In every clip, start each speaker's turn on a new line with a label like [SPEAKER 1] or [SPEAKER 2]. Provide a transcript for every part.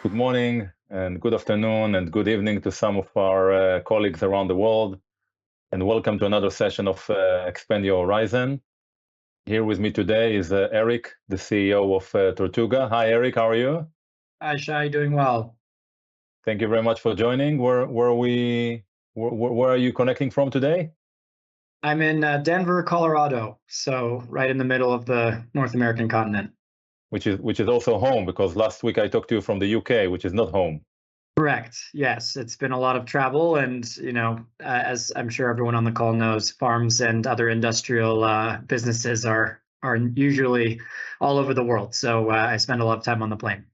[SPEAKER 1] Good morning and good afternoon and good evening to some of our colleagues around the world. And welcome to another session of Expand Your Horizon. Here with me today is Eric, the CEO of Tortuga. Hi, Eric, how are you?
[SPEAKER 2] Hi, Shai, doing well.
[SPEAKER 1] Thank you very much for joining. Where are you connecting from today?
[SPEAKER 2] I'm in Denver, Colorado, so right in the middle of the North American continent.
[SPEAKER 1] Which is also home, because last week I talked to you from the UK, which is not home.
[SPEAKER 2] Correct. Yes, it's been a lot of travel, and as I'm sure everyone on the call knows, farms and other industrial businesses are usually all over the world. So I spend a lot of time on the plane.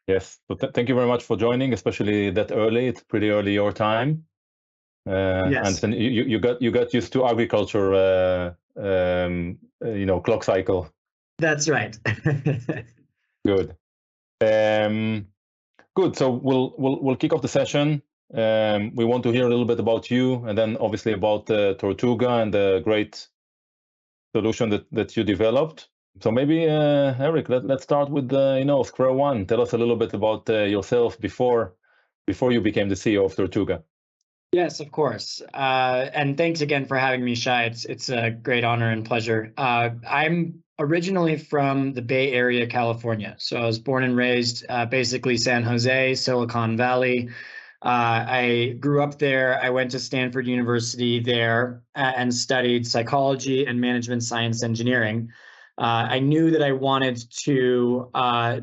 [SPEAKER 1] Yes. So thank you very much for joining, especially that early. It's pretty early your time.
[SPEAKER 2] Yes.
[SPEAKER 1] And you got used to agriculture, clock cycle.
[SPEAKER 2] That's right.
[SPEAKER 1] Good. Good. So we'll kick off the session. We want to hear a little bit about you, and then obviously about Tortuga and the great solution that you developed. So maybe Eric, let's start with square one. Tell us a little bit about yourself before you became the CEO of Tortuga.
[SPEAKER 2] Yes, of course. And thanks again for having me, Shai. It's a great honor and pleasure. I'm originally from the Bay Area, California. So I was born and raised basically San Jose, Silicon Valley. I grew up there. I went to Stanford University there and studied psychology and management science engineering. I knew that I wanted to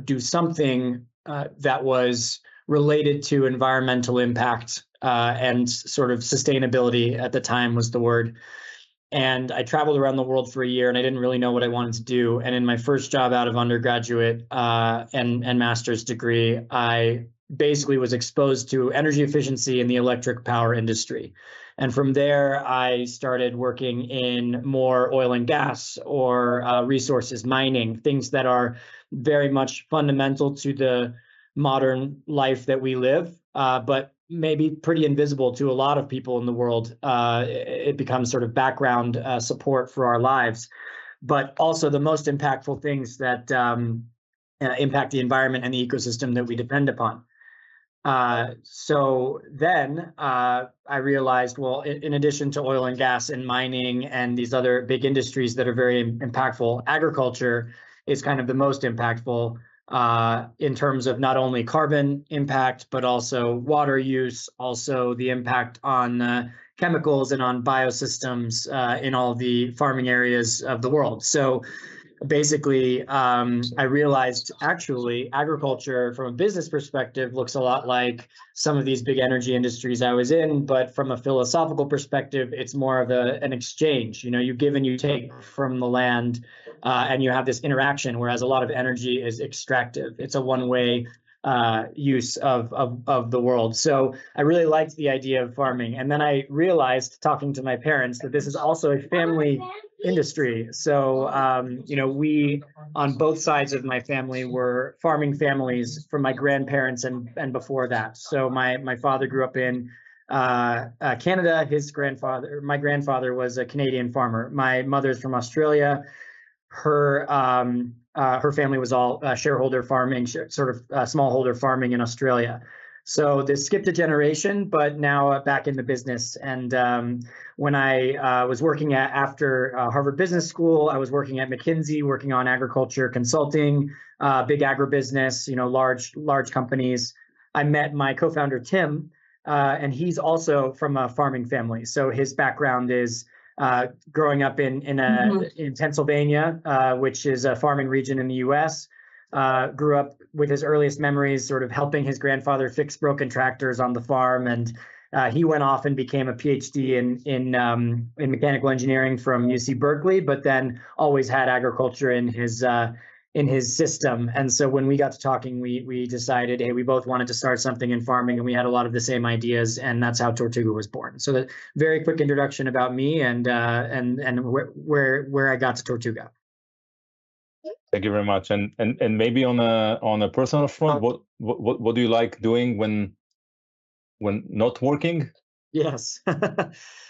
[SPEAKER 2] do something that was related to environmental impact and sort of sustainability at the time was the word. And I traveled around the world for a year, and I didn't really know what I wanted to do. And in my first job out of undergraduate and master's degree, I basically was exposed to energy efficiency in the electric power industry. And from there, I started working in more oil and gas or resources, mining, things that are very much fundamental to the modern life that we live, but maybe pretty invisible to a lot of people in the world. It becomes sort of background support for our lives, but also the most impactful things that impact the environment and the ecosystem that we depend upon. So then I realized, well, in addition to oil and gas and mining and these other big industries that are very impactful, agriculture is kind of the most impactful in terms of not only carbon impact, but also water use, also the impact on chemicals and on biosystems in all the farming areas of the world. So basically, I realized actually agriculture from a business perspective looks a lot like some of these big energy industries I was in, but from a philosophical perspective, it's more of an exchange. You give and you take from the land, and you have this interaction, whereas a lot of energy is extractive. It's a one-way use of the world. So I really liked the idea of farming. And then I realized, talking to my parents, that this is also a family industry. So, we on both sides of my family were farming families from my grandparents and before that. So my father grew up in Canada. My grandfather was a Canadian farmer. My mother's from Australia. Her family was all shareholder farming, sort of smallholder farming in Australia. So this skipped a generation, but now back in the business. And when I was working after Harvard Business School, I was working at McKinsey, working on agriculture consulting, big agribusiness, large companies. I met my co-founder, Tim, and he's also from a farming family. So his background is growing up in Pennsylvania, which is a farming region in the U.S., grew up with his earliest memories sort of helping his grandfather fix broken tractors on the farm. And he went off and became a PhD in mechanical engineering from UC Berkeley, but then always had agriculture in his system. And so when we got to talking, we decided, hey, we both wanted to start something in farming, and we had a lot of the same ideas, and that's how Tortuga was born. So the very quick introduction about me and where I got to Tortuga.
[SPEAKER 1] Thank you very much. And maybe on a personal front, what do you like doing when not working?
[SPEAKER 2] Yes.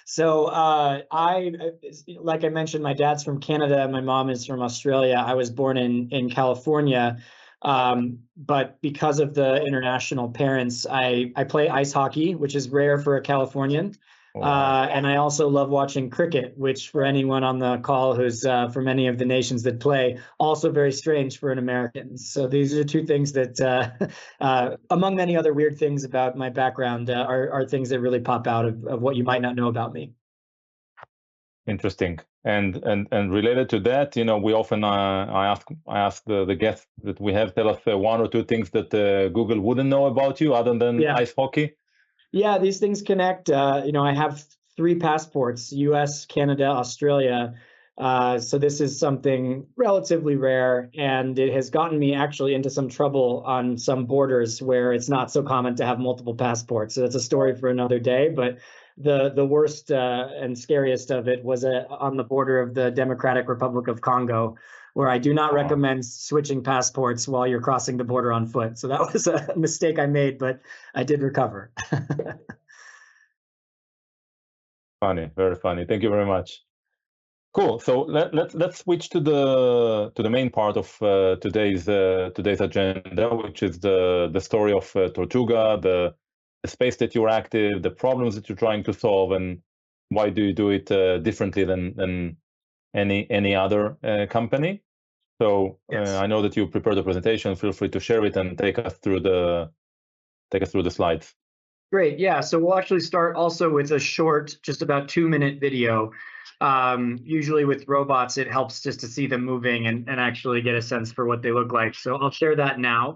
[SPEAKER 2] So like I mentioned, my dad's from Canada, my mom is from Australia. I was born in California. But because of the international parents, I play ice hockey, which is rare for a Californian.
[SPEAKER 1] Wow.
[SPEAKER 2] And I also love watching cricket, which for anyone on the call who's from any of the nations that play, also very strange for an American. So these are two things that, among many other weird things about my background, are things that really pop out of what you might not know about me.
[SPEAKER 1] Interesting. And related to that, we often I ask the guests that we have, tell us one or two things that Google wouldn't know about you other than ice hockey.
[SPEAKER 2] Yeah, these things connect. I have 3 passports: US, Canada, Australia. So this is something relatively rare, and it has gotten me actually into some trouble on some borders where it's not so common to have multiple passports. So it's a story for another day. But the worst and scariest of it was on the border of the Democratic Republic of Congo, where I do not recommend switching passports while you're crossing the border on foot. So that was a mistake I made, but I did recover.
[SPEAKER 1] Funny, very funny. Thank you very much. Cool. So let's switch to the main part of today's agenda, which is the story of Tortuga, the space that you're active, the problems that you're trying to solve, and why do you do it differently than any other company. So
[SPEAKER 2] Yes.
[SPEAKER 1] I know that you prepared the presentation. Feel free to share it and take us through the slides.
[SPEAKER 2] Great. Yeah. So we'll actually start also with a short, just about 2-minute video. Usually with robots, it helps just to see them moving and actually get a sense for what they look like. So I'll share that now.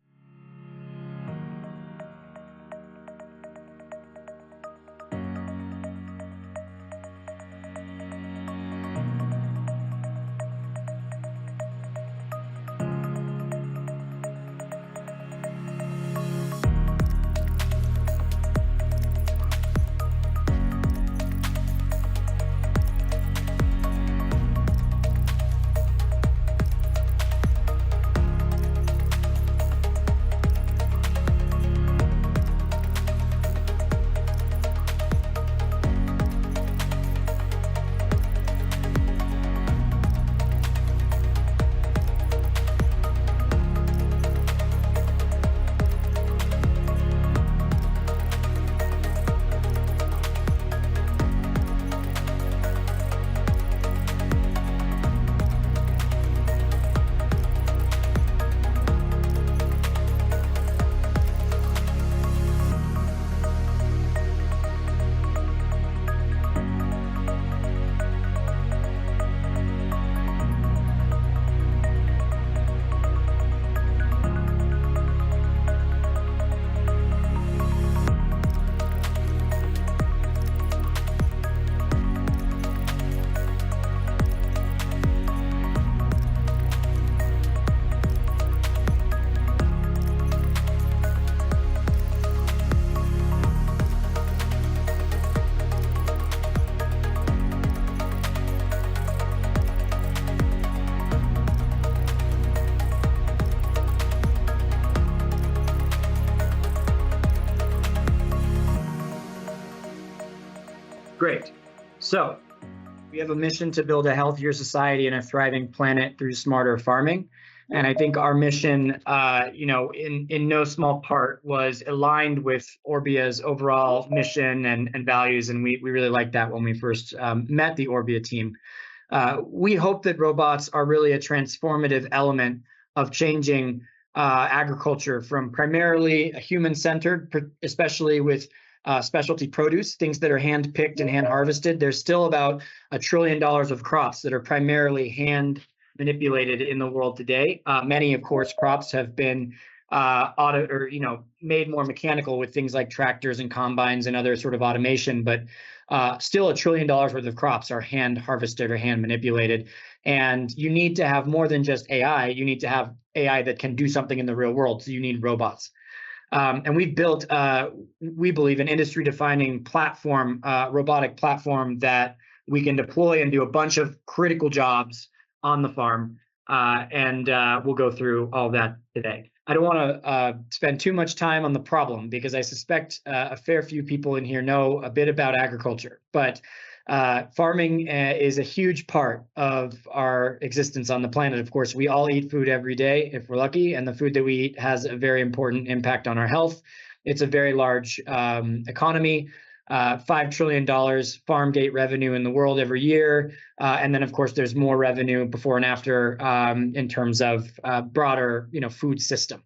[SPEAKER 2] Great. So we have a mission to build a healthier society and a thriving planet through smarter farming. And I think our mission, in no small part was aligned with Orbia's overall mission and values. And we really liked that when we first met the Orbia team. We hope that robots are really a transformative element of changing agriculture from primarily human-centered, especially with specialty produce, things that are hand-picked and hand-harvested. There's still about $1 trillion of crops that are primarily hand-manipulated in the world today. Many, of course, crops have been made more mechanical with things like tractors and combines and other sort of automation, but still $1 trillion worth of crops are hand-harvested or hand-manipulated. And you need to have more than just AI. You need to have AI that can do something in the real world. So you need robots. And we've built, we believe, an industry-defining platform, robotic platform that we can deploy and do a bunch of critical jobs on the farm. And we'll go through all that today. I don't want to spend too much time on the problem because I suspect a fair few people in here know a bit about agriculture. But Farming is a huge part of our existence on the planet. Of course, we all eat food every day if we're lucky, and the food that we eat has a very important impact on our health. It's a very large economy, $5 trillion farm gate revenue in the world every year. And then, of course, there's more revenue before and after in terms of broader, food system.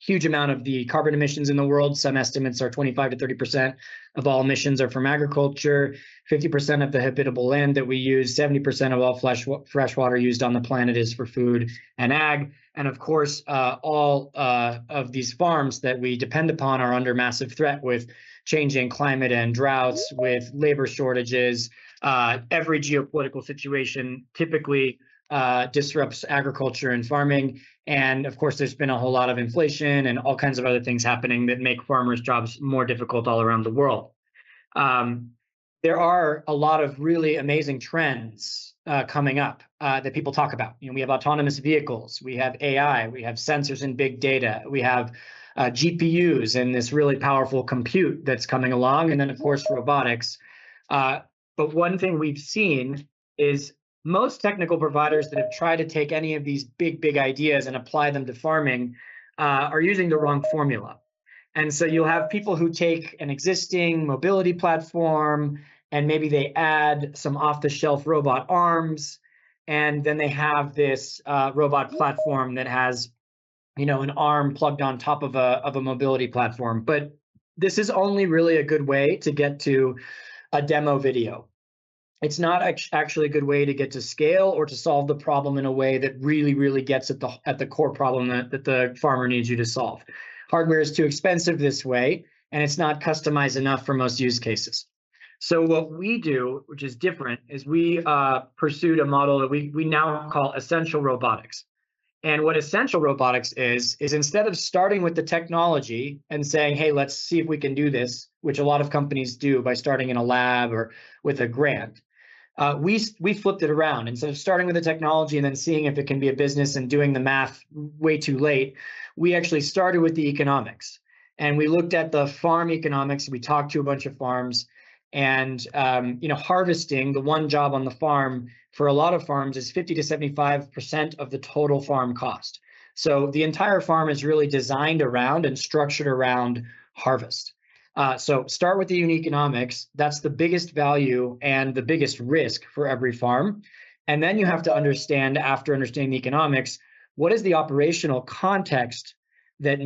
[SPEAKER 2] Huge amount of the carbon emissions in the world. Some estimates are 25 to 30% of all emissions are from agriculture, 50% of the habitable land that we use, 70% of all fresh water used on the planet is for food and ag. And of course, all of these farms that we depend upon are under massive threat with changing climate and droughts, with labor shortages. Every geopolitical situation typically disrupts agriculture and farming. And of course, there's been a whole lot of inflation and all kinds of other things happening that make farmers' jobs more difficult all around the world. There are a lot of really amazing trends coming up that people talk about. We have autonomous vehicles, we have AI, we have sensors and big data, we have GPUs and this really powerful compute that's coming along, and then of course robotics. But one thing we've seen is most technical providers that have tried to take any of these big ideas and apply them to farming are using the wrong formula. And so you'll have people who take an existing mobility platform and maybe they add some off-the-shelf robot arms, and then they have this robot platform that has, an arm plugged on top of a mobility platform. But this is only really a good way to get to a demo video. It's not actually a good way to get to scale or to solve the problem in a way that really gets at the core problem that the farmer needs you to solve. Hardware is too expensive this way, and it's not customized enough for most use cases. So what we do, which is different, is we pursued a model that we now call essential robotics. And what essential robotics is instead of starting with the technology and saying, hey, let's see if we can do this, which a lot of companies do by starting in a lab or with a grant, we flipped it around. Instead of starting with the technology and then seeing if it can be a business and doing the math way too late, we actually started with the economics. And we looked at the farm economics. We talked to a bunch of farms, and harvesting, the one job on the farm for a lot of farms is 50 to 75% of the total farm cost. So the entire farm is really designed around and structured around harvest. So start with the unit economics. That's the biggest value and the biggest risk for every farm. And then you have to understand, after understanding the economics, what is the operational context that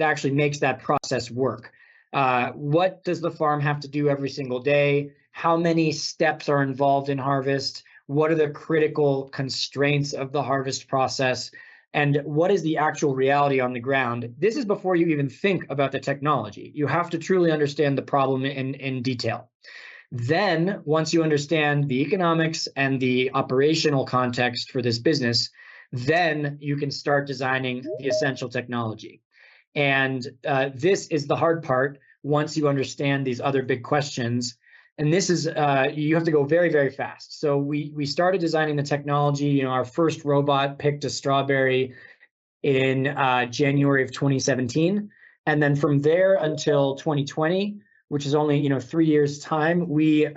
[SPEAKER 2] actually makes that process work? What does the farm have to do every single day? How many steps are involved in harvest? What are the critical constraints of the harvest process? And what is the actual reality on the ground? This is before you even think about the technology. You have to truly understand the problem in detail. Then, once you understand the economics and the operational context for this business, then you can start designing the essential technology. And this is the hard part once you understand these other big questions. And this is, you have to go very fast. So we started designing the technology. Our first robot picked a strawberry in January of 2017. And then from there until 2020, which is only 3 years time, we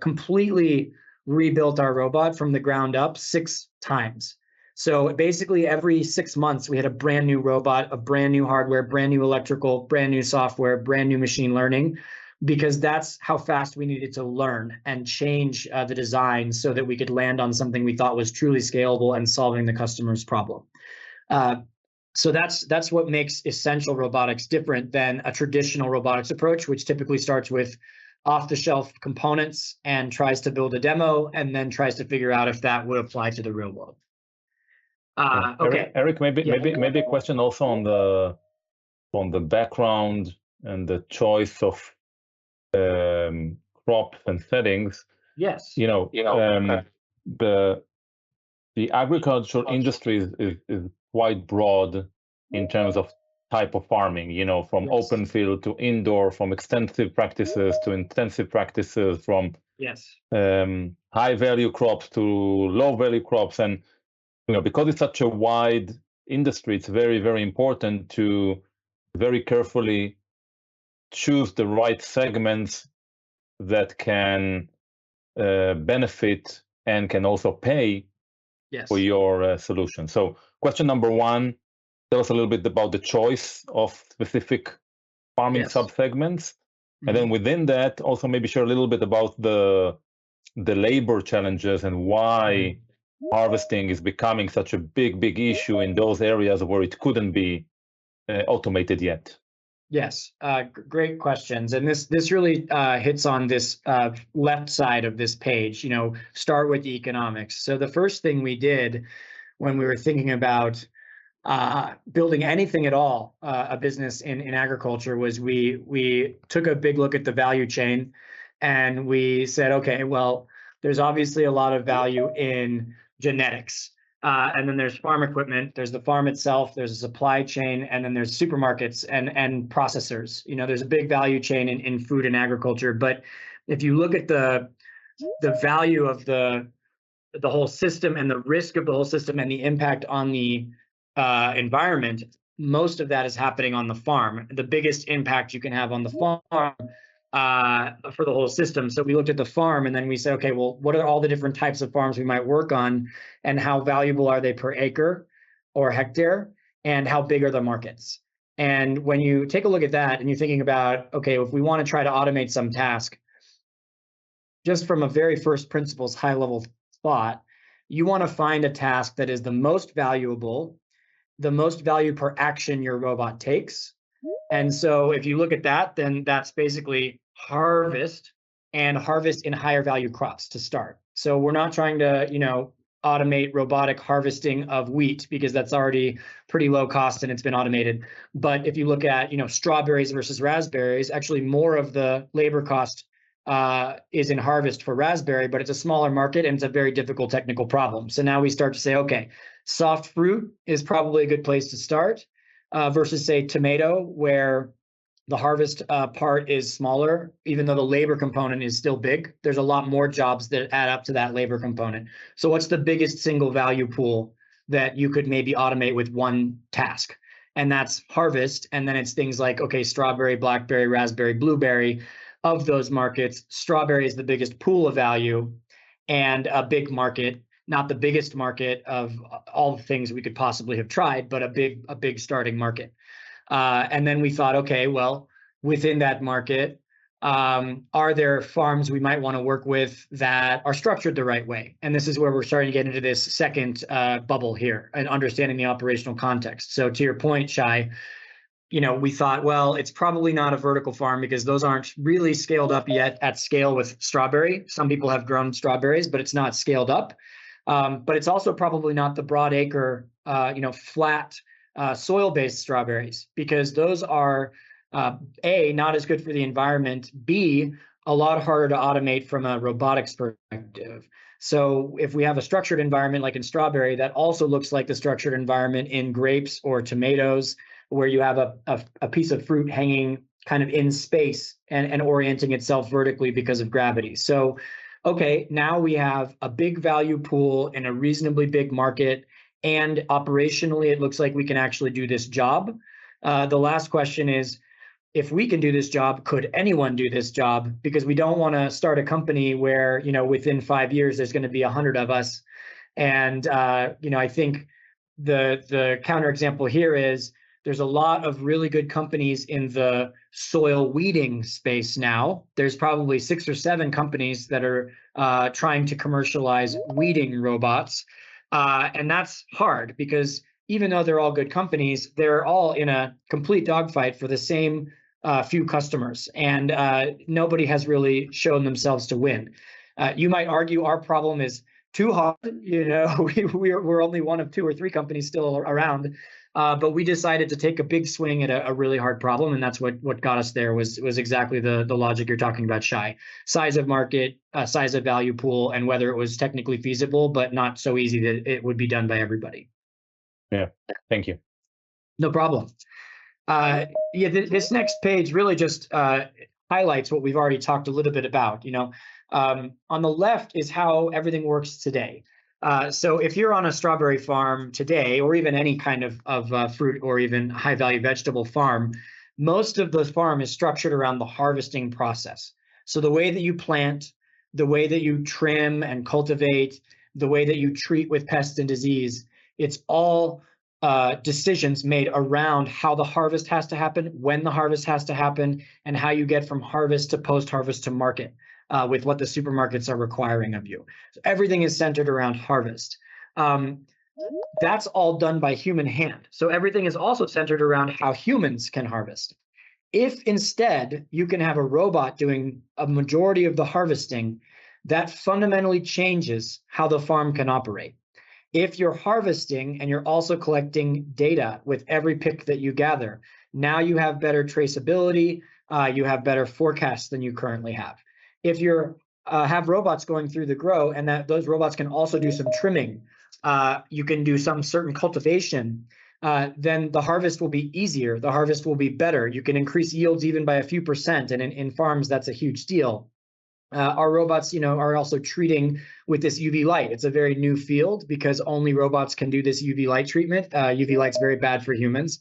[SPEAKER 2] completely rebuilt our robot from the ground up 6 times. So basically every 6 months, we had a brand new robot, a brand new hardware, brand new electrical, brand new software, brand new machine learning, because that's how fast we needed to learn and change the design so that we could land on something we thought was truly scalable and solving the customer's problem. So that's what makes essential robotics different than a traditional robotics approach, which typically starts with off-the-shelf components and tries to build a demo and then tries to figure out if that would apply to the real world. Okay,
[SPEAKER 1] Eric, maybe a question also on the background and the choice of crops and settings.
[SPEAKER 2] Yes.
[SPEAKER 1] The agricultural industry is quite broad in terms of type of farming. From open field to indoor, from extensive practices to intensive practices, from high value crops to low value crops, and because it's such a wide industry, it's very important to very carefully choose the right segments that can benefit and can also pay
[SPEAKER 2] Yes.
[SPEAKER 1] for your solution. So question number one, tell us a little bit about the choice of specific farming
[SPEAKER 2] Yes.
[SPEAKER 1] subsegments. And then within that, also maybe share a little bit about the labor challenges and why harvesting is becoming such a big issue in those areas where it couldn't be automated yet.
[SPEAKER 2] Yes, great questions, and this really hits on this left side of this page. Start with the economics. So the first thing we did when we were thinking about building anything at all, a business in agriculture, was we took a big look at the value chain, and we said, okay, well, there's obviously a lot of value in genetics. And then there's farm equipment, there's the farm itself, there's a supply chain, and then there's supermarkets and processors. There's a big value chain in food and agriculture. But if you look at the value of the whole system and the risk of the whole system and the impact on the environment, most of that is happening on the farm. The biggest impact you can have on the farm for the whole system. So we looked at the farm, and then we said, okay, well, what are all the different types of farms we might work on, and how valuable are they per acre or hectare, and how big are the markets? And when you take a look at that and you're thinking about, okay, if we want to try to automate some task, just from a very first principles high level thought, you want to find a task that is the most valuable, the most value per action your robot takes. And so if you look at that, then that's basically harvest, and harvest in higher value crops to start. So we're not trying to, automate robotic harvesting of wheat, because that's already pretty low cost and it's been automated. But if you look at, strawberries versus raspberries, actually more of the labor cost is in harvest for raspberry, but it's a smaller market and it's a very difficult technical problem. So now we start to say, okay, soft fruit is probably a good place to start, versus say tomato, where the harvest part is smaller, even though the labor component is still big. There's a lot more jobs that add up to that labor component. So what's the biggest single value pool that you could maybe automate with one task? And that's harvest. And then it's things like, okay, strawberry, blackberry, raspberry, blueberry. Of those markets, strawberry is the biggest pool of value and a big market, not the biggest market of all the things we could possibly have tried, but a big starting market. And then we thought, okay, well, within that market, are there farms we might want to work with that are structured the right way? And this is where we're starting to get into this second bubble here and understanding the operational context. So to your point, Shai, we thought, well, it's probably not a vertical farm because those aren't really scaled up yet at scale with strawberry. Some people have grown strawberries, but it's not scaled up. But it's also probably not the broad acre, flat soil-based strawberries, because those are A, not as good for the environment, B, a lot harder to automate from a robotics perspective. So if we have a structured environment like in strawberry, that also looks like the structured environment in grapes or tomatoes, where you have a piece of fruit hanging kind of in space and orienting itself vertically because of gravity. So, okay, now we have a big value pool in a reasonably big market, and operationally, it looks like we can actually do this job. The last question is, if we can do this job, could anyone do this job? Because we don't want to start a company where, within 5 years, there's going to be 100 of us. And, I think the counterexample here is there's a lot of really good companies in the soil weeding space now. There's probably 6 or 7 companies that are trying to commercialize weeding robots. And that's hard because even though they're all good companies, they're all in a complete dogfight for the same few customers. And nobody has really shown themselves to win. You might argue our problem is too hard. We're only one of 2 or 3 companies still around. But we decided to take a big swing at a really hard problem, and that's what got us there was exactly the logic you're talking about, Shai. Size of market, size of value pool, and whether it was technically feasible, but not so easy that it would be done by everybody.
[SPEAKER 1] Yeah, thank you.
[SPEAKER 2] No problem. This next page really just highlights what we've already talked a little bit about. On the left is how everything works today. So if you're on a strawberry farm today, or even any kind of fruit or even high value vegetable farm, most of the farm is structured around the harvesting process. So the way that you plant, the way that you trim and cultivate, the way that you treat with pests and disease, it's all decisions made around how the harvest has to happen, when the harvest has to happen, and how you get from harvest to post-harvest to market with what the supermarkets are requiring of you. So everything is centered around harvest. That's all done by human hand. So everything is also centered around how humans can harvest. If instead you can have a robot doing a majority of the harvesting, that fundamentally changes how the farm can operate. If you're harvesting and you're also collecting data with every pick that you gather, now you have better traceability, you have better forecasts than you currently have. If you have robots going through the grow and that those robots can also do some trimming, you can do some certain cultivation, then the harvest will be easier, the harvest will be better. You can increase yields even by a few percent, and in farms, that's a huge deal. Our robots, are also treating with this UV light. It's a very new field because only robots can do this UV light treatment. UV light's very bad for humans.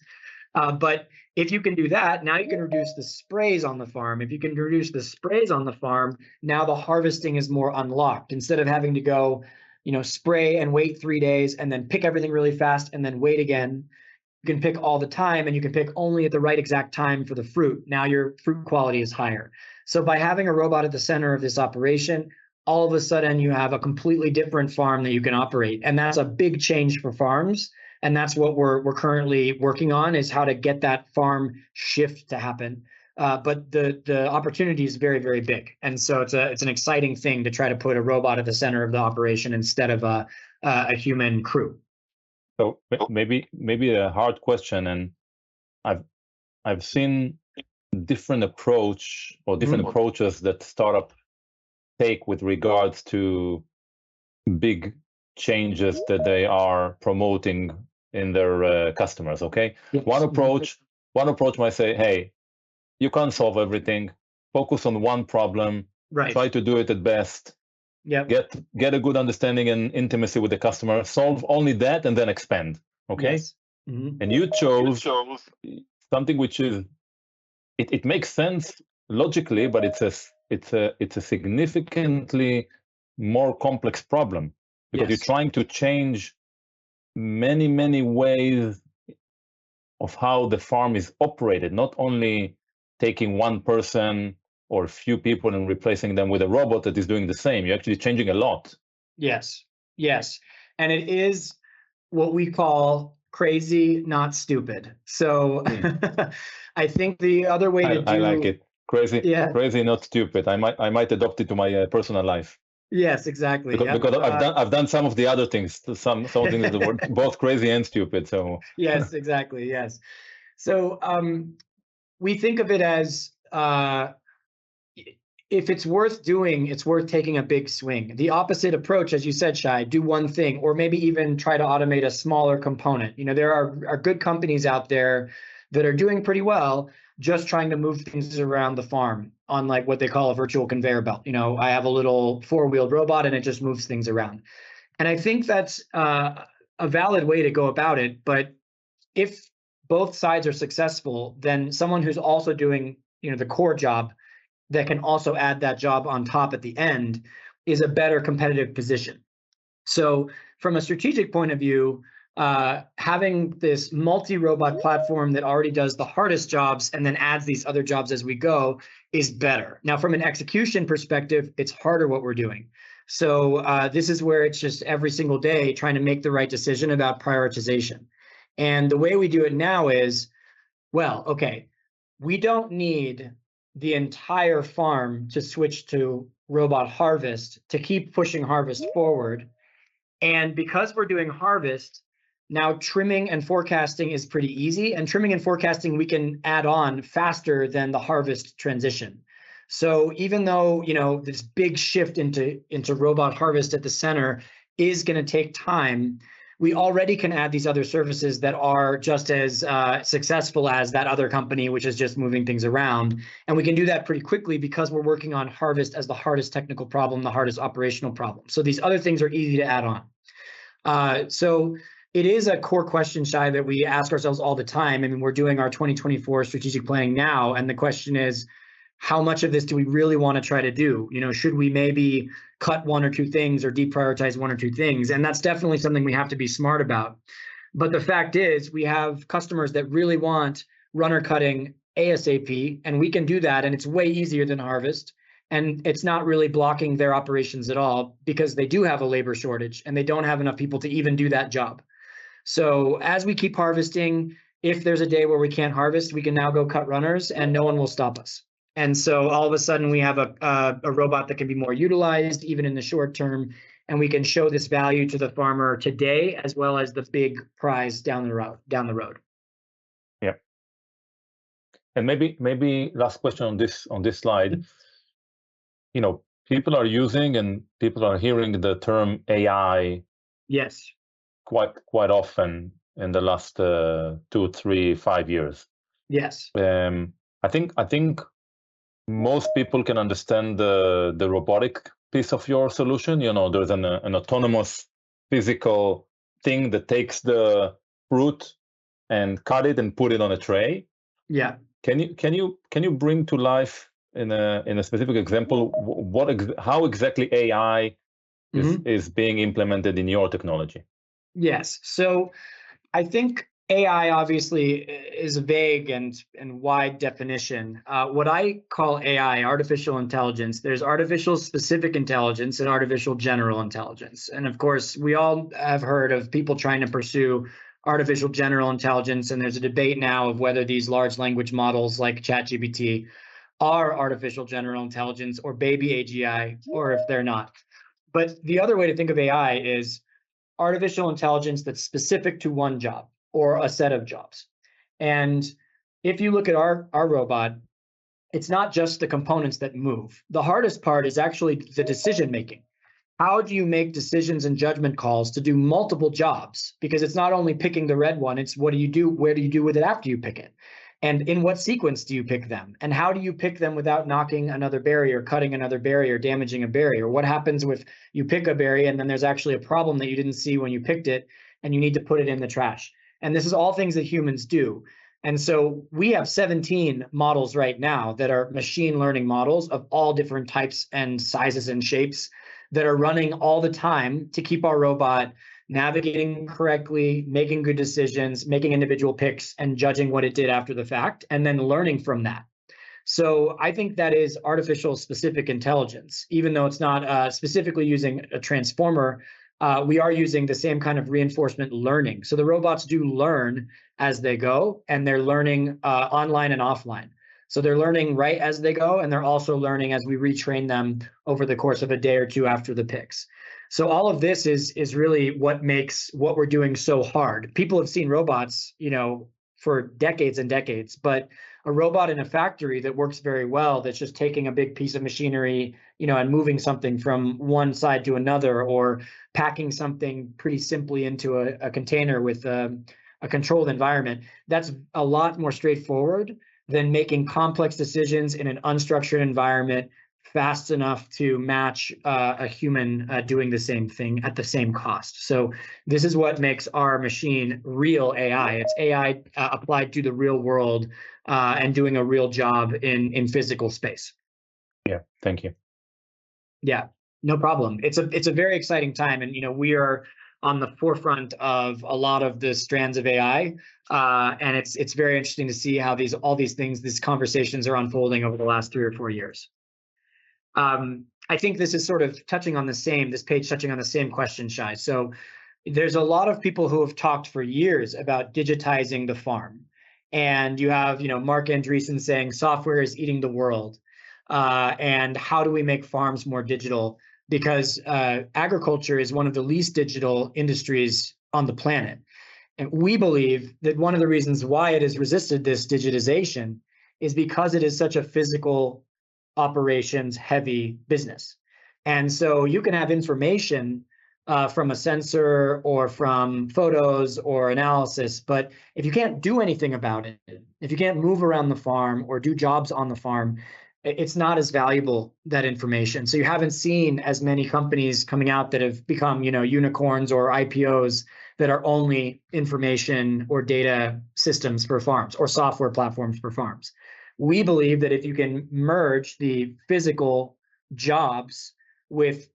[SPEAKER 2] But if you can do that, now you can reduce the sprays on the farm. If you can reduce the sprays on the farm, now the harvesting is more unlocked. Instead of having to go, spray and wait 3 days and then pick everything really fast and then wait again, you can pick all the time and you can pick only at the right exact time for the fruit. Now your fruit quality is higher. So by having a robot at the center of this operation, all of a sudden you have a completely different farm that you can operate. And that's a big change for farms. And that's what we're currently working on, is how to get that farm shift to happen. But the opportunity is very, very big. And so it's an exciting thing to try to put a robot at the center of the operation instead of a human crew.
[SPEAKER 1] So maybe a hard question, and I've seen different approaches that startup take with regards to big changes that they are promoting in their customers. Okay, yes. One approach might say, "Hey, you can't solve everything. Focus on one problem. Right. Try to do it at best. Yeah. Get a good understanding and intimacy with the customer. Solve only that, and then expand." Okay. Yes. Mm-hmm. And you chose something which is it makes sense logically, but it's a significantly more complex problem, because you're trying to change many ways of how the farm is operated, not only taking one person or a few people and replacing them with a robot that is doing the same. You're actually changing a lot.
[SPEAKER 2] Yes. And it is what we call crazy, not stupid. So I think the other way to do...
[SPEAKER 1] I like it. Crazy, not stupid. I might adopt it to my personal life.
[SPEAKER 2] Yes, exactly.
[SPEAKER 1] Because I've done some of the other things. Some things that were both crazy and stupid. So
[SPEAKER 2] yes, exactly. Yes. So we think of it as if it's worth doing, it's worth taking a big swing. The opposite approach, as you said, Shai, do one thing, or maybe even try to automate a smaller component. There are good companies out there that are doing pretty well, just trying to move things around the farm on like what they call a virtual conveyor belt. I have a little 4-wheeled robot and it just moves things around. And I think that's a valid way to go about it. But if both sides are successful, then someone who's also doing, the core job that can also add that job on top at the end is a better competitive position. So from a strategic point of view, having this multi-robot platform that already does the hardest jobs and then adds these other jobs as we go is better. Now, from an execution perspective, it's harder what we're doing. So this is where it's just every single day trying to make the right decision about prioritization. And the way we do it now is, well, okay, we don't need the entire farm to switch to robot harvest to keep pushing harvest forward. And because we're doing harvest, now trimming and forecasting is pretty easy. And trimming and forecasting we can add on faster than the harvest transition. So even though, this big shift into robot harvest at the center is going to take time, we already can add these other services that are just as successful as that other company, which is just moving things around. And we can do that pretty quickly because we're working on harvest as the hardest technical problem, the hardest operational problem. So these other things are easy to add on. So it is a core question, Shai, that we ask ourselves all the time. I mean, we're doing our 2024 strategic planning now. And the question is, how much of this do we really want to try to do? Should we maybe cut one or two things or deprioritize one or two things? And that's definitely something we have to be smart about. But the fact is, we have customers that really want runner cutting ASAP, and we can do that, and it's way easier than harvest. And it's not really blocking their operations at all because they do have a labor shortage and they don't have enough people to even do that job. So as we keep harvesting, if there's a day where we can't harvest, we can now go cut runners and no one will stop us. And so all of a sudden we have a robot that can be more utilized even in the short term, and we can show this value to the farmer today as well as the big prize down the road.
[SPEAKER 1] Yeah. And maybe last question on this slide. People are using and people are hearing the term AI.
[SPEAKER 2] Yes.
[SPEAKER 1] Quite often in the last 2, 3, 5 years.
[SPEAKER 2] Yes.
[SPEAKER 1] I think most people can understand the robotic piece of your solution. There's an autonomous physical thing that takes the fruit and cut it and put it on a tray.
[SPEAKER 2] Yeah.
[SPEAKER 1] Can you bring to life in a specific example how exactly AI is being implemented in your technology?
[SPEAKER 2] Yes. So I think AI obviously is a vague and wide definition. What I call AI, artificial intelligence, there's artificial specific intelligence and artificial general intelligence. And of course, we all have heard of people trying to pursue artificial general intelligence. And there's a debate now of whether these large language models like ChatGPT are artificial general intelligence or baby AGI, or if they're not. But the other way to think of AI is artificial intelligence that's specific to one job or a set of jobs. And if you look at our robot, it's not just the components that move. The hardest part is actually the decision making. How do you make decisions and judgment calls to do multiple jobs? Because it's not only picking the red one, it's what do you do, where do you do with it after you pick it? And in what sequence do you pick them? And how do you pick them without knocking another barrier, cutting another barrier, damaging a barrier? What happens if you pick a berry and then there's actually a problem that you didn't see when you picked it and you need to put it in the trash? And this is all things that humans do. And so we have 17 models right now that are machine learning models of all different types and sizes and shapes that are running all the time to keep our robot navigating correctly, making good decisions, making individual picks, and judging what it did after the fact, and then learning from that. So I think that is artificial specific intelligence. Even though it's not specifically using a transformer, we are using the same kind of reinforcement learning. So the robots do learn as they go, and they're learning online and offline. So they're learning right as they go, and they're also learning as we retrain them over the course of a day or two after the picks. So all of this is really what makes what we're doing so hard. People have seen robots, for decades and decades, but a robot in a factory that works very well, that's just taking a big piece of machinery, and moving something from one side to another, or packing something pretty simply into a container with a controlled environment, that's a lot more straightforward than making complex decisions in an unstructured environment fast enough to match a human doing the same thing at the same cost. So this is what makes our machine real AI. It's AI applied to the real world and doing a real job in physical space.
[SPEAKER 1] Yeah, thank you.
[SPEAKER 2] Yeah, no problem. It's a very exciting time, and we are on the forefront of a lot of the strands of AI, and it's very interesting to see how all these conversations are unfolding over the last 3 or 4 years. I think this is sort of this page touching on the same question, Shai. So there's a lot of people who have talked for years about digitizing the farm. And you have, Mark Andreessen saying software is eating the world. And how do we make farms more digital? Because agriculture is one of the least digital industries on the planet. And we believe that one of the reasons why it has resisted this digitization is because it is such a physical operations heavy business. And so you can have information from a sensor or from photos or analysis, but if you can't do anything about it, if you can't move around the farm or do jobs on the farm, it's not as valuable, that information. So you haven't seen as many companies coming out that have become, unicorns or IPOs that are only information or data systems for farms or software platforms for farms. We believe that if you can merge the physical jobs with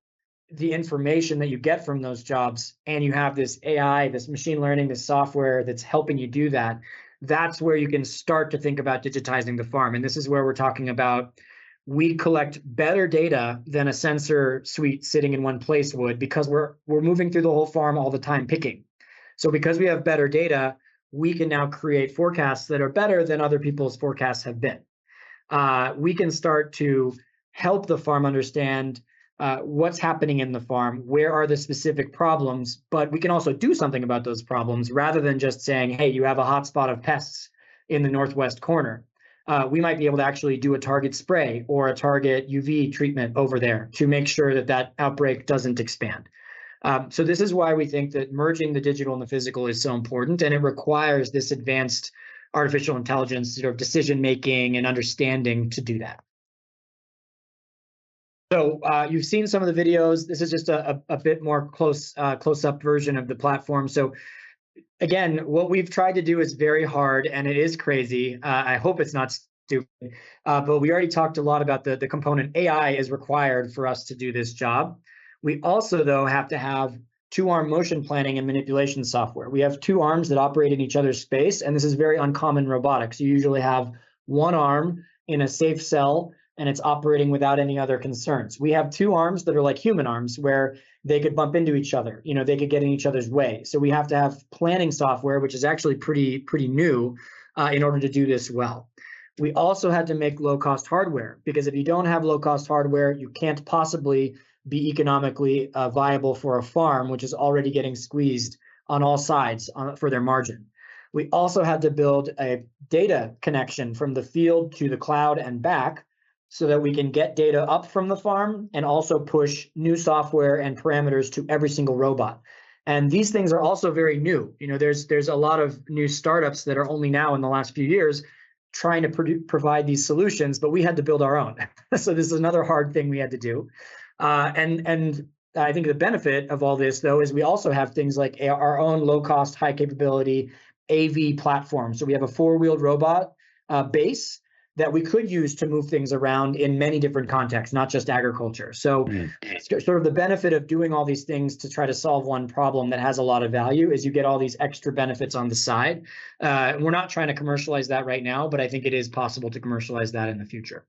[SPEAKER 2] the information that you get from those jobs, and you have this AI, this machine learning, this software that's helping you do that, that's where you can start to think about digitizing the farm. And this is where we're talking about, we collect better data than a sensor suite sitting in one place would, because we're moving through the whole farm all the time picking. So because we have better data, we can now create forecasts that are better than other people's forecasts have been. We can start to help the farm understand what's happening in the farm, where are the specific problems, but we can also do something about those problems rather than just saying, hey, you have a hotspot of pests in the northwest corner. We might be able to actually do a target spray or a target UV treatment over there to make sure that that outbreak doesn't expand. So this is why we think that merging the digital and the physical is so important, and it requires this advanced artificial intelligence sort of decision-making and understanding to do that. So you've seen some of the videos. This is just a bit more close-up version of the platform. So again, what we've tried to do is very hard, and it is crazy. I hope it's not stupid, but we already talked a lot about the component. AI is required for us to do this job. We also, though, have to have two-arm motion planning and manipulation software. We have two arms that operate in each other's space, and this is very uncommon in robotics. You usually have one arm in a safe cell, and it's operating without any other concerns. We have two arms that are like human arms, where they could bump into each other. You know, they could get in each other's way. So we have to have planning software, which is actually pretty new, in order to do this well. We also had to make low-cost hardware, because if you don't have low-cost hardware, you can't possibly be economically viable for a farm, which is already getting squeezed on all sides for their margin. We also had to build a data connection from the field to the cloud and back, so that we can get data up from the farm and also push new software and parameters to every single robot. And these things are also very new. You know, there's a lot of new startups that are only now in the last few years trying to provide these solutions, but we had to build our own. So this is another hard thing we had to do. And I think the benefit of all this, though, is we also have things like our own low-cost, high-capability AV platform. So we have a four-wheeled robot base that we could use to move things around in many different contexts, not just agriculture. So sort of the benefit of doing all these things to try to solve one problem that has a lot of value is you get all these extra benefits on the side. We're not trying to commercialize that right now, but I think it is possible to commercialize that in the future.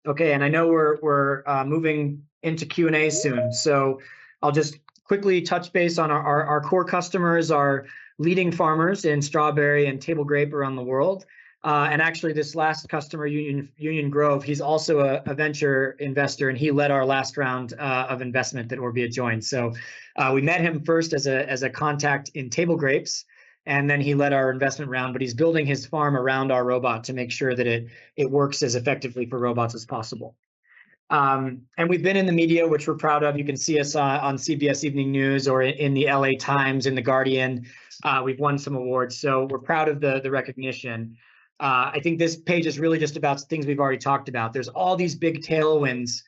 [SPEAKER 2] Okay, and I know we're moving into Q&A soon, so I'll just quickly touch base on our core customers, our leading farmers in strawberry and table grape around the world. And actually, this last customer, Union Grove, he's also a venture investor, and he led our last round of investment that Orbia joined. So we met him first as a contact in table grapes, and then he led our investment round. But he's building his farm around our robot to make sure that it works as effectively for robots as possible. And we've been in the media, which we're proud of. You can see us on CBS Evening News or in the LA Times, in the Guardian. We've won some awards, so we're proud of the recognition. I think this page is really just about things we've already talked about. There's all these big tailwinds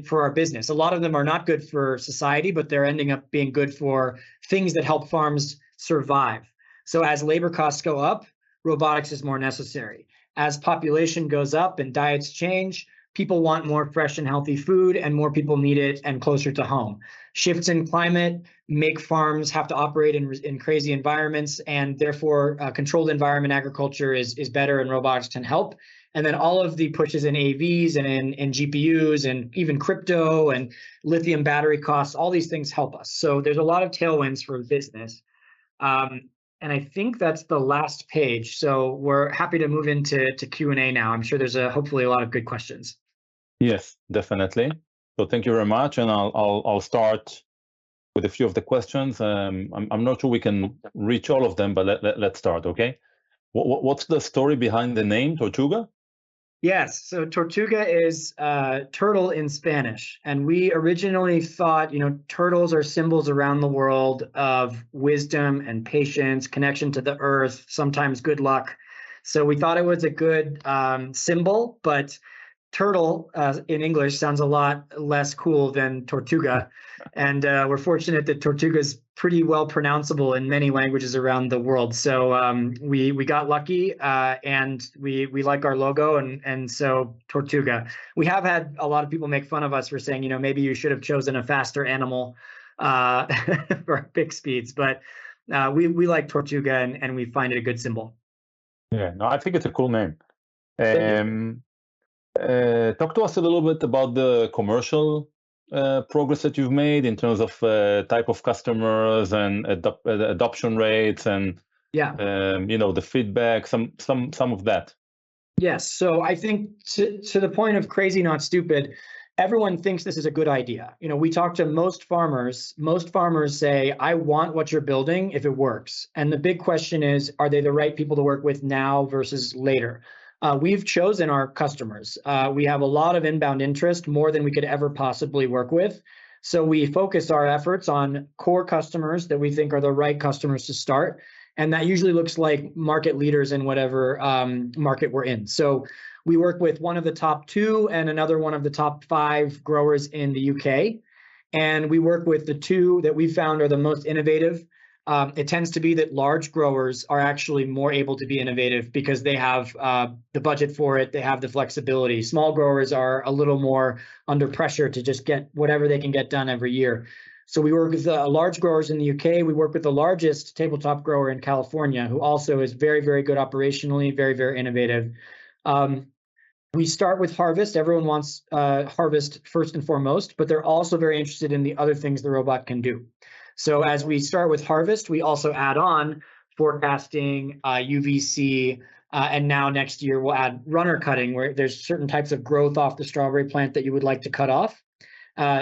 [SPEAKER 2] for our business. A lot of them are not good for society, but they're ending up being good for things that help farms survive. So as labor costs go up, robotics is more necessary. As population goes up and diets change, people want more fresh and healthy food, and more people need it and closer to home. Shifts in climate make farms have to operate in crazy environments, and therefore controlled environment agriculture is better, and robotics can help. And then all of the pushes in AVs and in GPUs and even crypto and lithium battery costs, all these things help us. So there's a lot of tailwinds for business. And I think that's the last page. So we're happy to move into Q&A now. I'm sure there's hopefully a lot of good questions.
[SPEAKER 1] Yes, definitely. So thank you very much, and I'll start with a few of the questions. I'm not sure we can reach all of them, but let's start. Okay. What's the story behind the name Tortuga?
[SPEAKER 2] Yes, so Tortuga is turtle in Spanish, and we originally thought, turtles are symbols around the world of wisdom and patience, connection to the earth, sometimes good luck. So we thought it was a good symbol, but turtle in English sounds a lot less cool than Tortuga. And we're fortunate that Tortuga is pretty well pronounceable in many languages around the world. So we got lucky, and we like our logo, and so Tortuga. We have had a lot of people make fun of us for saying, maybe you should have chosen a faster animal for pick speeds, but we like Tortuga, and we find it a good symbol.
[SPEAKER 1] Yeah, no, I think it's a cool name.
[SPEAKER 2] Thank you.
[SPEAKER 1] Talk to us a little bit about the commercial progress that you've made in terms of type of customers and adoption rates, and
[SPEAKER 2] Yeah.
[SPEAKER 1] the feedback, some of that.
[SPEAKER 2] Yes. So I think to the point of crazy, not stupid, everyone thinks this is a good idea. We talk to most farmers. Most farmers say, I want what you're building if it works. And the big question is, are they the right people to work with now versus later? We've chosen our customers. We have a lot of inbound interest, more than we could ever possibly work with. So we focus our efforts on core customers that we think are the right customers to start. And that usually looks like market leaders in whatever market we're in. So we work with one of the top 2 and another one of the top 5 growers in the UK. And we work with the 2 that we found are the most innovative. It tends to be that large growers are actually more able to be innovative because they have the budget for it. They have the flexibility. Small growers are a little more under pressure to just get whatever they can get done every year. So we work with large growers in the UK. We work with the largest tabletop grower in California, who also is very, very good operationally, very, very innovative. We start with harvest. Everyone wants harvest first and foremost, but they're also very interested in the other things the robot can do. So as we start with harvest, we also add on forecasting, UVC, and now next year we'll add runner cutting, where there's certain types of growth off the strawberry plant that you would like to cut off.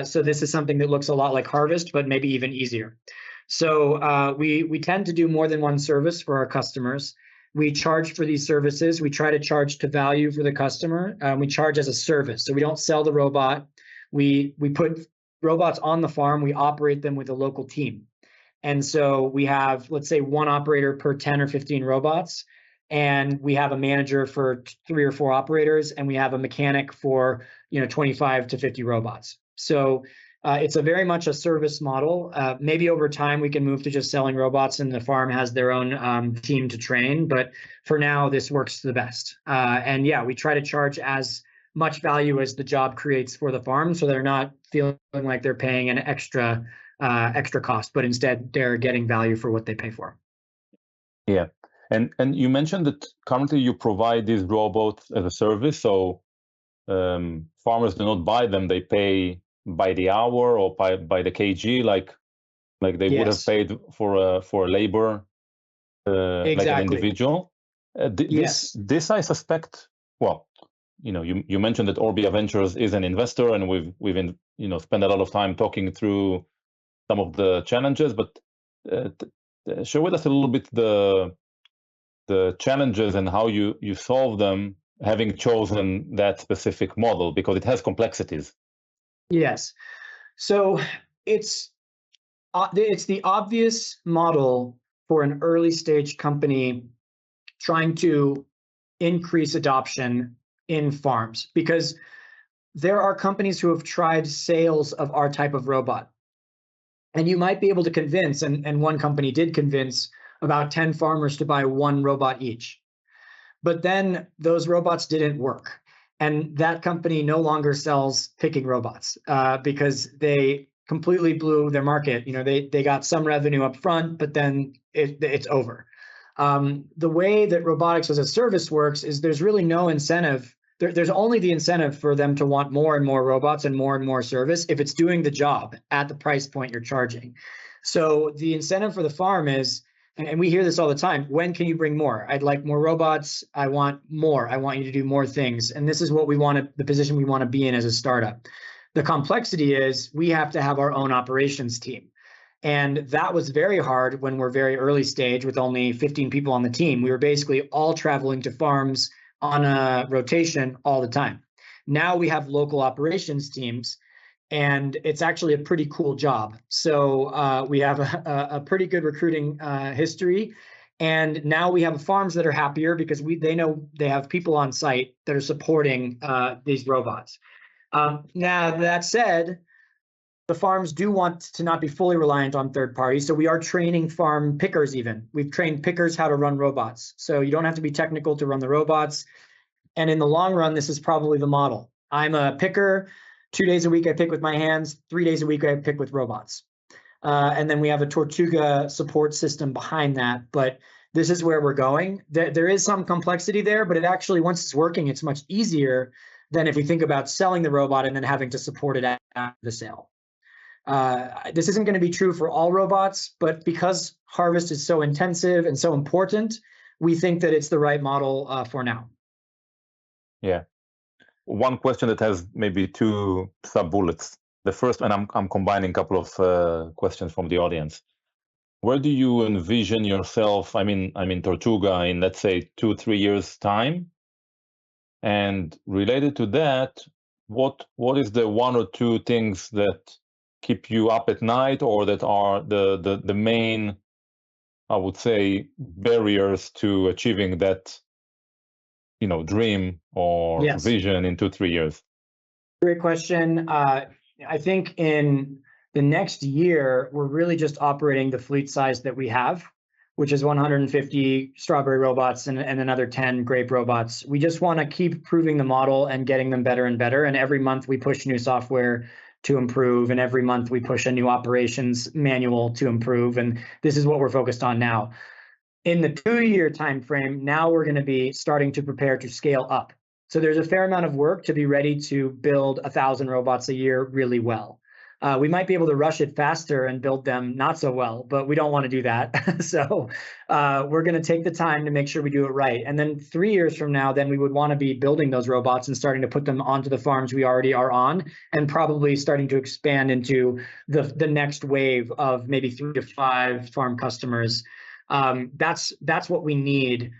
[SPEAKER 2] So this is something that looks a lot like harvest, but maybe even easier. So we tend to do more than one service for our customers. We charge for these services. We try to charge to value for the customer. We charge as a service. So we don't sell the robot. We put robots on the farm. We operate them with a local team. And so we have, let's say, 1 operator per 10 or 15 robots. And we have a manager for 3 or 4 operators. And we have a mechanic for 25 to 50 robots. So it's a very much a service model. Maybe over time we can move to just selling robots and the farm has their own team to train. But for now, this works the best. And yeah, we try to charge as much value as the job creates for the farm, so they're not feeling like they're paying an extra cost, but instead they're getting value for what they pay for.
[SPEAKER 1] Yeah, and you mentioned that currently you provide these robots as a service, so farmers do not buy them; they pay by the hour or by the kg, like they would have paid for labor,
[SPEAKER 2] exactly.
[SPEAKER 1] like an individual.
[SPEAKER 2] Yes.
[SPEAKER 1] This I suspect. Well, you mentioned that Orbia Ventures is an investor, and we've spent a lot of time talking through some of the challenges. But share with us a little bit the challenges and how you solve them, having chosen that specific model, because it has complexities.
[SPEAKER 2] Yes. So it's the obvious model for an early stage company trying to increase adoption in farms, because there are companies who have tried sales of our type of robot. And you might be able to convince, and one company did convince about 10 farmers to buy 1 robot each. But then those robots didn't work. And that company no longer sells picking robots because they completely blew their market. They got some revenue up front, but then it's over. The way that robotics as a service works is there's really no incentive. There's only the incentive for them to want more and more robots and more service if it's doing the job at the price point you're charging. So the incentive for the farm is, and we hear this all the time, when can you bring more? I'd like more robots. I want more. I want you to do more things. And this is what the position we want to be in as a startup. The complexity is we have to have our own operations team. And that was very hard when we're very early stage with only 15 people on the team. We were basically all traveling to farms on a rotation all the time. Now we have local operations teams, and it's actually a pretty cool job. So we have a pretty good recruiting history, And now we have farms that are happier because they know they have people on site that are supporting these robots. Now, that said, the farms do want to not be fully reliant on third parties. So we are training farm pickers even. We've trained pickers how to run robots. So you don't have to be technical to run the robots. And in the long run, this is probably the model. I'm a picker. 2 days a week I pick with my hands. 3 days a week I pick with robots. And then we have a Tortuga support system behind that. But this is where we're going. There is some complexity there, but it actually, once it's working, it's much easier than if you think about selling the robot and then having to support it after the sale. This isn't going to be true for all robots, but because harvest is so intensive and so important, we think that it's the right model for now.
[SPEAKER 1] Yeah. One question that has maybe two sub-bullets. The first, and I'm combining a couple of questions from the audience. Where do you envision yourself, I mean Tortuga, in, let's say, 2-3 years' time? And related to that, what is the one or two things that keep you up at night, or that are the main, I would say, barriers to achieving that, dream or
[SPEAKER 2] Yes.
[SPEAKER 1] vision in 2-3 years?
[SPEAKER 2] Great question. I think in the next year, we're really just operating the fleet size that we have, which is 150 strawberry robots and another 10 grape robots. We just want to keep proving the model and getting them better and better. And every month we push new software to improve, and every month we push a new operations manual to improve. And this is what we're focused on now. In the 2-year time frame, now we're going to be starting to prepare to scale up. So there's a fair amount of work to be ready to build 1,000 robots a year really well. We might be able to rush it faster and build them not so well, but we don't want to do that. So we're going to take the time to make sure we do it right. And then 3 years from now, then we would want to be building those robots and starting to put them onto the farms we already are on, and probably starting to expand into the next wave of maybe 3 to 5 farm customers. That's what we need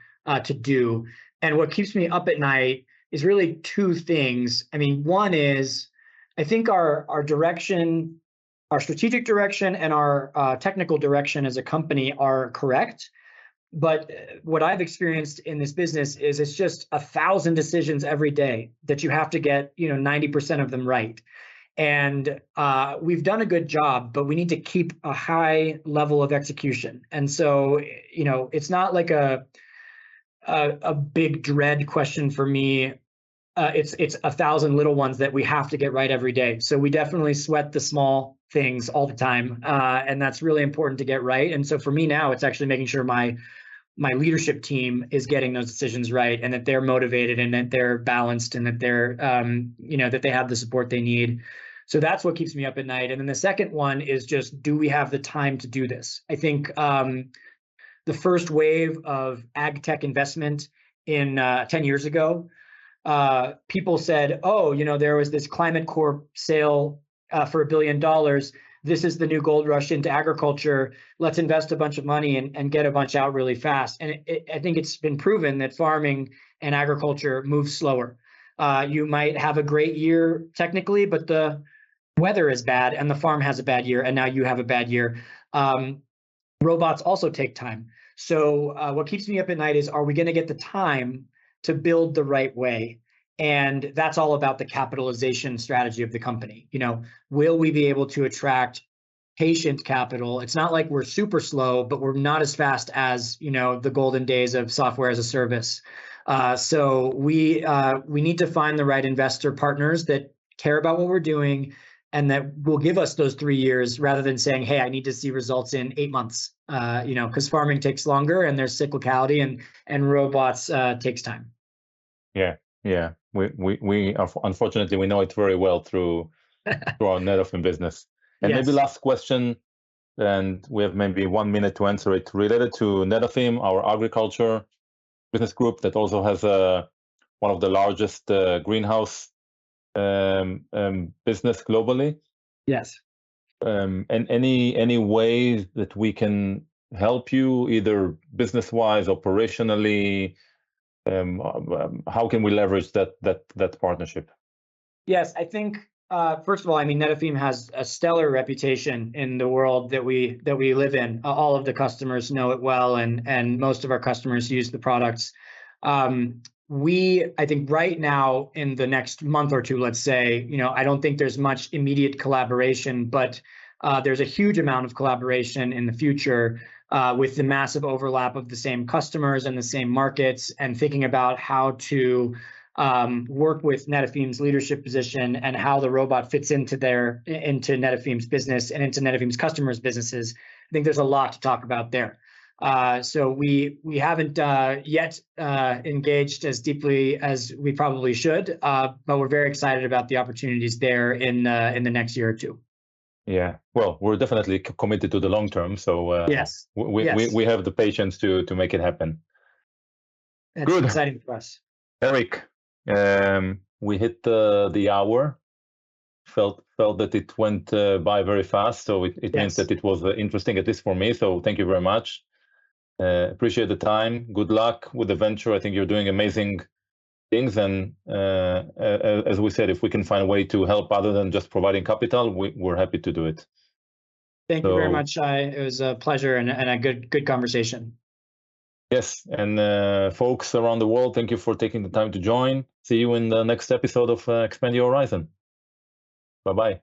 [SPEAKER 2] to do. And what keeps me up at night is really two things. I mean, one is, I think our direction, our strategic direction, and our technical direction as a company are correct. But what I've experienced in this business is it's just 1,000 decisions every day that you have to get, 90% of them right. And we've done a good job, but we need to keep a high level of execution. And so, it's not like a big dread question for me. It's 1,000 little ones that we have to get right every day. So we definitely sweat the small things all the time, and that's really important to get right. And so for me now, it's actually making sure my leadership team is getting those decisions right, and that they're motivated, and that they're balanced, and that they're that they have the support they need. So that's what keeps me up at night. And then the second one is just, do we have the time to do this? I think the first wave of AgTech investment in 10 years ago, people said, oh, there was this Climate Corp sale for $1 billion. This is the new gold rush into agriculture. Let's invest a bunch of money and get a bunch out really fast. And I think it's been proven that farming and agriculture move slower. You might have a great year technically, but the weather is bad and the farm has a bad year, and now you have a bad year. Robots also take time. So what keeps me up at night is, are we going to get the time to build the right way? And that's all about the capitalization strategy of the company. Will we be able to attract patient capital? It's not like we're super slow, but we're not as fast as, the golden days of software as a service. So we need to find the right investor partners that care about what we're doing, and that will give us those 3 years, rather than saying, hey, I need to see results in 8 months, because farming takes longer, and there's cyclicality, and robots takes time.
[SPEAKER 1] Yeah. We are, unfortunately, we know it very well through our Netafim business. And
[SPEAKER 2] Yes.
[SPEAKER 1] maybe last question, and we have maybe 1 minute to answer it, related to Netafim, our agriculture business group that also has one of the largest greenhouse business globally.
[SPEAKER 2] Yes.
[SPEAKER 1] And any ways that we can help you, either business-wise, operationally? How can we leverage that partnership?
[SPEAKER 2] Yes, I think First of all, I mean, Netafim has a stellar reputation in the world that we live in. All of the customers know it well, and most of our customers use the products. I think right now, in the next month or two, let's say, I don't think there's much immediate collaboration, but there's a huge amount of collaboration in the future with the massive overlap of the same customers and the same markets, and thinking about how to work with Netafim's leadership position and how the robot fits into Netafim's business and into Netafim's customers' businesses. I think there's a lot to talk about there. So we haven't yet engaged as deeply as we probably should, but we're very excited about the opportunities there in the next year or two.
[SPEAKER 1] Yeah, well, we're definitely committed to the long term, so
[SPEAKER 2] yes,
[SPEAKER 1] we have the patience to make it happen.
[SPEAKER 2] That's Good. Exciting for us.
[SPEAKER 1] Eric, we hit the hour. Felt that it went by very fast, so it means that it was interesting, at least for me. So thank you very much. Appreciate the time. Good luck with the venture. I think you're doing amazing things, and as we said, if we can find a way to help other than just providing capital, we're happy to do it.
[SPEAKER 2] Thank you very much. It was a pleasure and a good conversation.
[SPEAKER 1] Yes, and folks around the world, thank you for taking the time to join. See you in the next episode of Expand Your Horizon. Bye-bye.